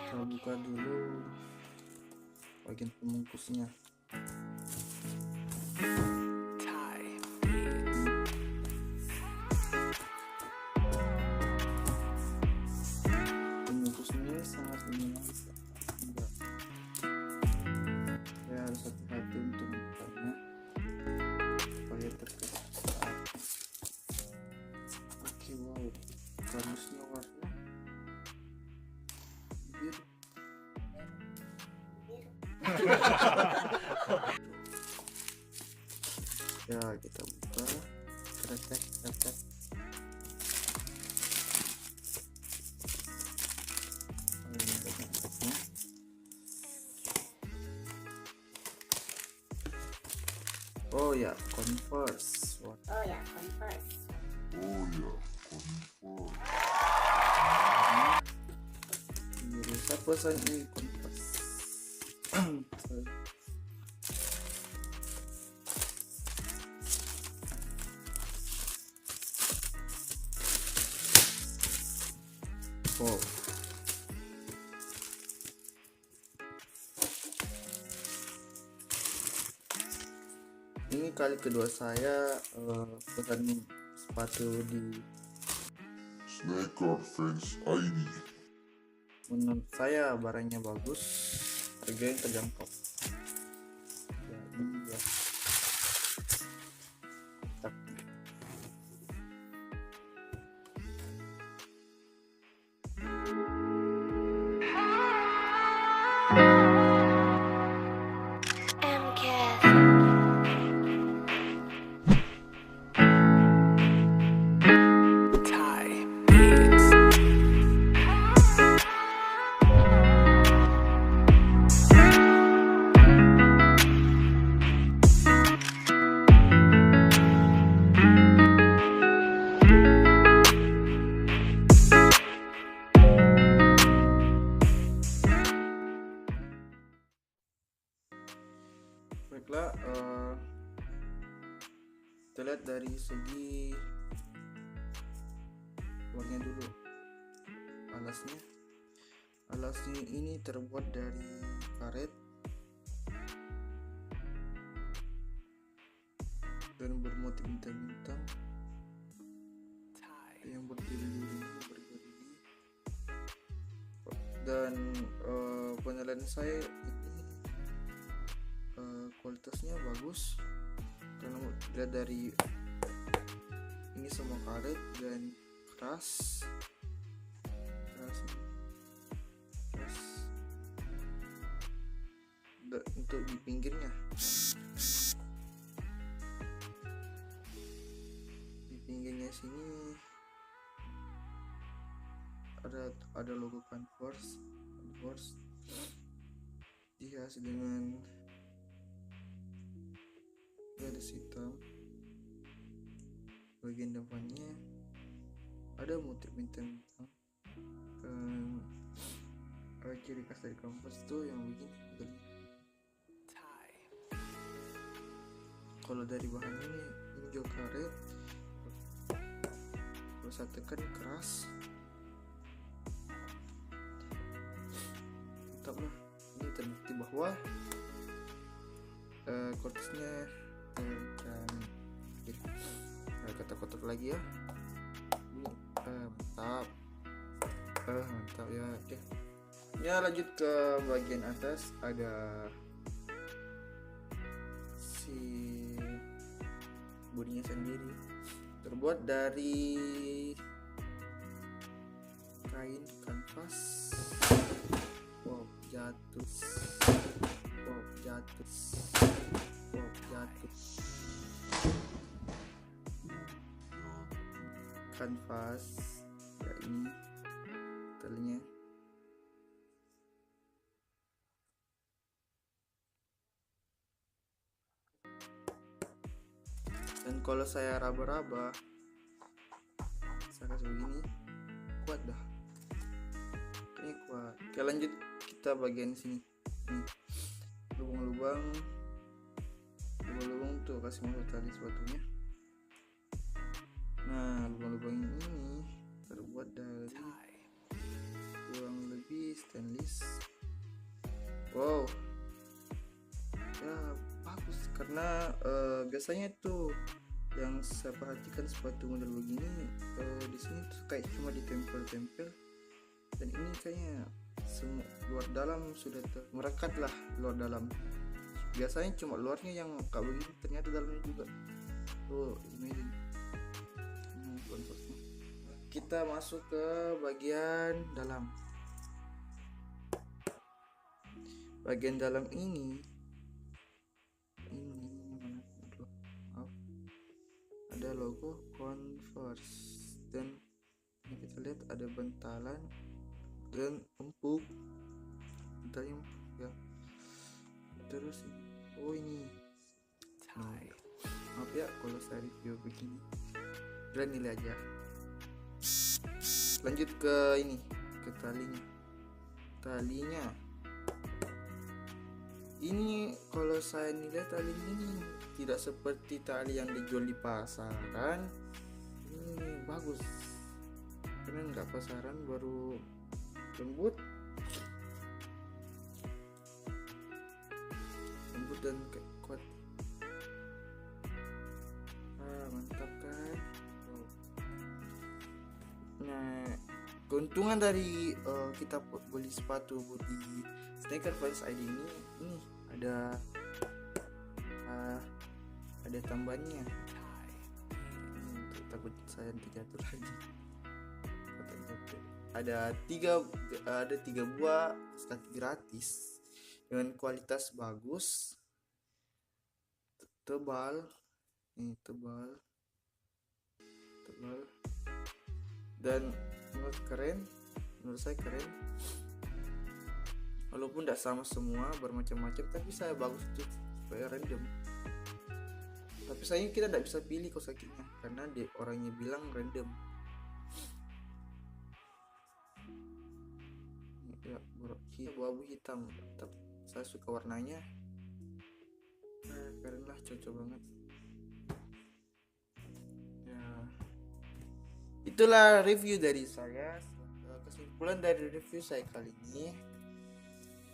Kita buka dulu bagian pembungkusnya. Pembungkusnya sangat minimalis, enggak. Saya harus hati-hati untuk membukanya supaya terkesan. Oke, wow, kardusnya warna biru. Ya, kita buka. Kretek. Oh ya, converse. Siapa saya ini converse? Oh. Ini kali kedua saya pesan sepatu di Sneakerfans.id. Menurut saya barangnya bagus, harganya terjangkau. Ya, ini ya. Baiklah, kita lihat dari segi luarnya dulu. Alasnya ini terbuat dari karet dan bermotif bintang-bintang yang berdiri dan penilaian saya ini kualitasnya bagus karena dilihat dari ini semua karet dan keras untuk di pinggirnya sini ada logo converse dihias dengan garis hitam. Bagian depannya ada motif bintang-bintang dan ciri khas dari converse tuh yang bikin geli. Kalau dari bahannya ini juga karet, kalau saya tekan keras, mantap lah. Ini terbukti bahwa kualitasnya dan kotor lagi ya. Ini mantap ya. Oke. Ya, lanjut ke bagian atas, ada si bodinya sendiri, terbuat dari kain kanvas. Wow, jatuh. Kanvas ya, ini detailnya. Dan kalau saya raba-raba, saya kasih begini, kuat dah. Ini kuat. Oke, lanjut kita bagian sini. Nih, lubang-lubang tuh kasih masuk tali sepatunya. Nah, lubang-lubang ini terbuat dari kurang lebih stainless Wow, ya bagus karena biasanya tuh yang saya perhatikan sepatu model begini di sini tuh kayak cuma ditempel-tempel, dan ini kayaknya semua luar dalam sudah merekat lah luar dalam. Biasanya cuma luarnya yang kayak begini, ternyata dalamnya juga. Oh, amazing. Kita masuk ke bagian dalam. Bagian dalam ini ada logo converse, dan kita lihat ada bentalan dan empuk, bentalnya empuk ya. Terus ini maaf ya kalau saya review begini, kalian nilai aja. Lanjut ke ini, ke talinya. Ini kalau saya nilai talinya ini tidak seperti tali yang dijual di pasaran. Ini bagus, karena nggak pasaran, baru lembut dan kuat. Mantap kan. Nah, keuntungan dari kita beli sepatu di Sneakerfans.id ini ada tambahannya. Takut saya jatuh lagi. Ada tiga buah kaki gratis dengan kualitas bagus, tebal, dan menurut saya keren. Walaupun tidak sama semua, bermacam-macam, tapi saya bagus itu supaya random. Tapi sayangnya kita tidak bisa pilih kaos kakinya karena orangnya bilang random. Ya, abu-abu hitam, tapi saya suka warnanya. Keren lah, cocok banget. Ya, itulah review dari saya. Kesimpulan dari review saya kali ini,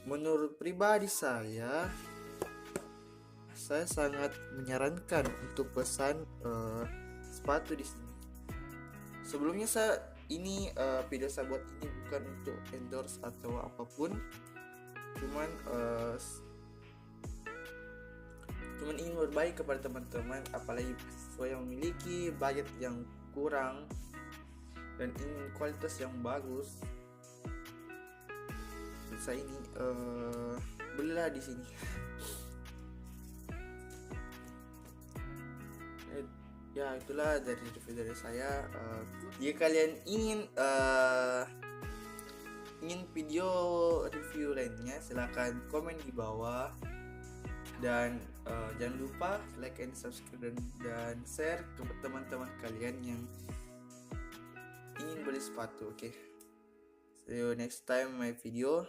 menurut pribadi saya sangat menyarankan untuk pesan sepatu di sini. Sebelumnya video saya buat ini bukan untuk endorse atau apapun, cuman ingin berbagi kepada teman-teman, apalagi mahasiswa yang memiliki budget yang kurang dan ingin kualitas yang bagus. Saya ini belilah di sini. Ya, itulah dari review dari saya. Jika kalian ingin video review lainnya, silahkan komen di bawah, dan jangan lupa like and subscribe dan share ke teman-teman kalian yang ingin beli sepatu. Okay, see you next time my video.